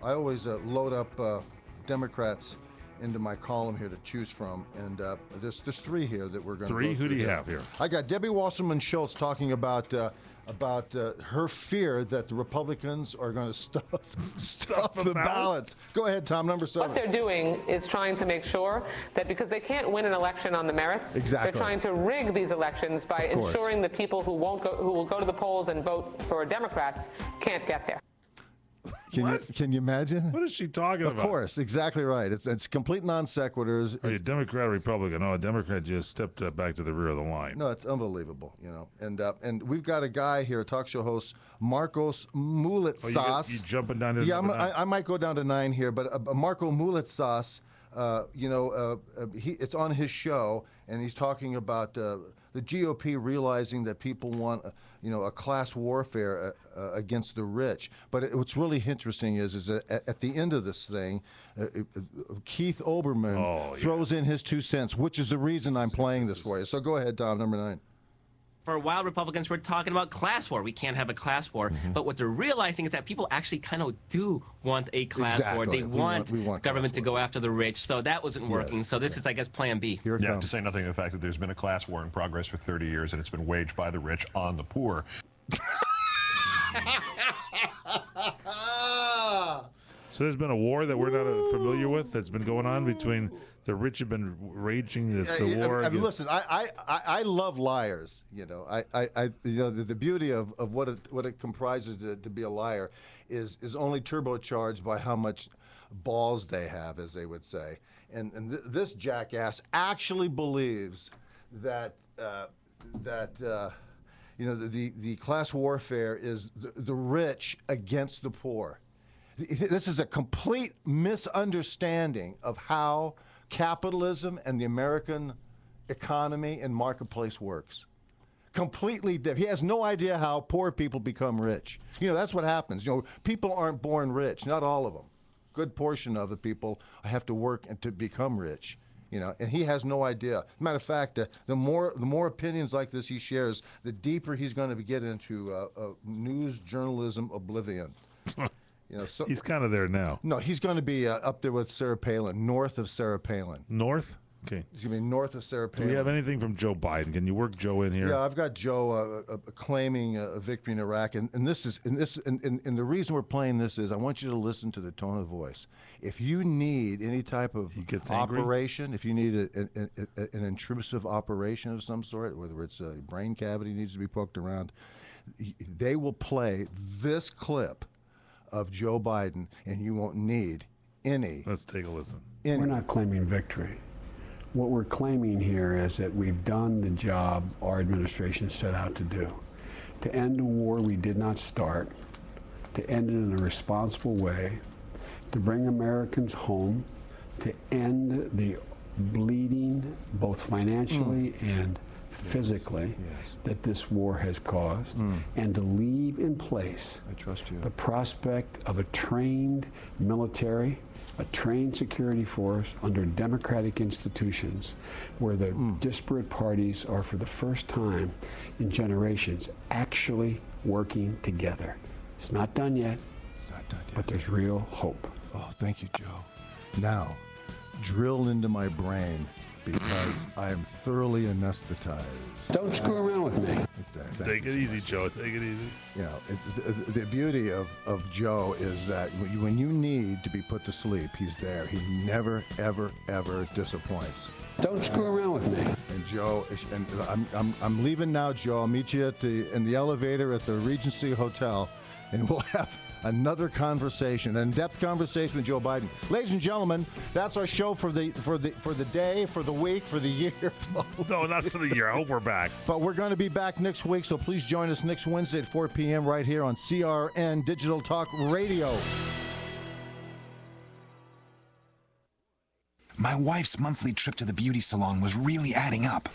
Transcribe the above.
I always load up Democrats into my column here to choose from, and there's three here that we're going to go through. Who do you have here? I got Debbie Wasserman Schultz talking about her fear that the Republicans are going to stuff the ballots. Go ahead, Tom, number 7. What they're doing is trying to make sure that because they can't win an election on the merits, exactly, they're trying to rig these elections by ensuring the people who will go to the polls and vote for Democrats can't get there. Can you imagine? What is she talking about? Of course, exactly right. It's complete non sequiturs. Are you Democrat or Republican? Oh, a Democrat just stepped back to the rear of the line. No, it's unbelievable, you know. And we've got a guy here, a talk show host, Marcos Mulitsas. You jumping down to I might go down to 9 here, but Marco Mulitsas, it's on his show, and he's talking about the GOP realizing that people want, a class warfare against the rich. But what's really interesting is that at the end of this thing, Keith Olbermann throws in his 2 cents, which is the reason I'm playing this for you. So go ahead, Tom, number 9. For a while, Republicans were talking about class war. We can't have a class war. But what they're realizing is that people actually kind of do want a class war. They want government to go after the rich. So that wasn't working. So this is, I guess, plan B. Yeah, to say nothing of the fact that there's been a class war in progress for 30 years, and it's been waged by the rich on the poor. So there's been a war that we're not familiar with that's been going on between the rich have been raging this war. I mean, listen, I love liars. The beauty of what it comprises to be a liar is only turbocharged by how much balls they have, as they would say. And this jackass actually believes that the class warfare is the rich against the poor. This is a complete misunderstanding of how capitalism and the American economy and marketplace works. Completely different. He has no idea how poor people become rich. That's what happens. People aren't born rich, not all of them. Good portion of the people have to work to become rich. And he has no idea. Matter of fact, the more opinions like this he shares, the deeper he's going to get into news journalism oblivion. So he's kind of there now. No, he's going to be up there with Sarah Palin, north of Sarah Palin. North? Okay. He's going to be north of Sarah Palin. Do we have anything from Joe Biden? Can you work Joe in here? Yeah, I've got Joe claiming a victory in Iraq, and the reason we're playing this is I want you to listen to the tone of voice. If you need any type of operation, if you need an intrusive operation of some sort, whether it's a brain cavity needs to be poked around, they will play this clip of Joe Biden, and you won't need any. Let's take a listen. We're not claiming victory. What we're claiming here is that we've done the job our administration set out to do. To end a war we did not start, to end it in a responsible way, to bring Americans home, to end the bleeding, both financially and physically, that this war has caused, and to leave in place the prospect of a trained military, a trained security force under democratic institutions where the disparate parties are for the first time in generations actually working together. It's not done yet, but there's real hope. Oh, thank you, Joe. Now, drill into my brain, because I am thoroughly anesthetized. Don't screw around with me. Take it easy, Joe. Take it easy. The beauty of Joe is that when you need to be put to sleep, he's there. He never, ever, ever disappoints. Don't screw around with me. And Joe, I'm leaving now, Joe. I'll meet you in the elevator at the Regency Hotel, and we'll have another conversation, an in-depth conversation with Joe Biden. Ladies and gentlemen, that's our show for the day, for the week, for the year. No, not for the year. I hope we're back. But we're going to be back next week, so please join us next Wednesday at 4 p.m. right here on CRN Digital Talk Radio. My wife's monthly trip to the beauty salon was really adding up.